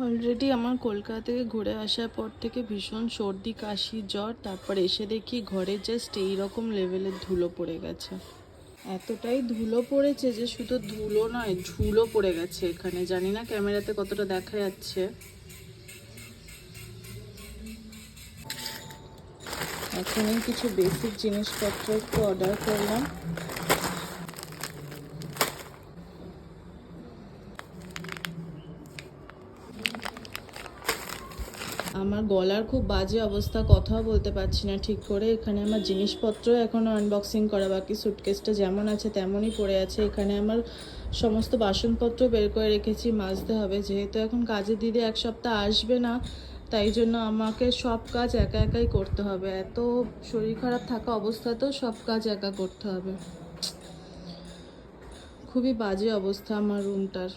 Already আমার কলকাতা থেকে ঘুরে আসার পর থেকে ভীষণ সর্দি কাশি জ্বর, তারপর এসে দেখি ঘরে জাস্ট এইরকম লেভেলের ধুলো পড়ে গেছে। এতটাই ধুলো পড়েছে যে শুধু ধুলো নয়, ঝুলও পড়ে গেছে এখানে। জানি না ক্যামেরাতে কতটা দেখা যাচ্ছে। এখনই কিছু বেসিক জিনিসপত্র একটু অর্ডার করলাম। আমার গলার খুব বাজে অবস্থা, কথাও বলতে পারছি না ঠিক করে। এখানে আমার জিনিসপত্র এখনও আনবক্সিং করা বাকি। সুটকেসটা যেমন আছে তেমনই পড়ে আছে। এখানে আমার সমস্ত বাসনপত্র বের করে রেখেছি, মাজতে হবে। যেহেতু এখন কাজের দিদি এক সপ্তাহ আসবে না, তাই জন্য আমাকে সব কাজ একা একাই করতে হবে। এত শরীর খারাপ থাকা অবস্থাতেও সব কাজ একা করতে হবে। খুবই বাজে অবস্থা আমার রুমটার।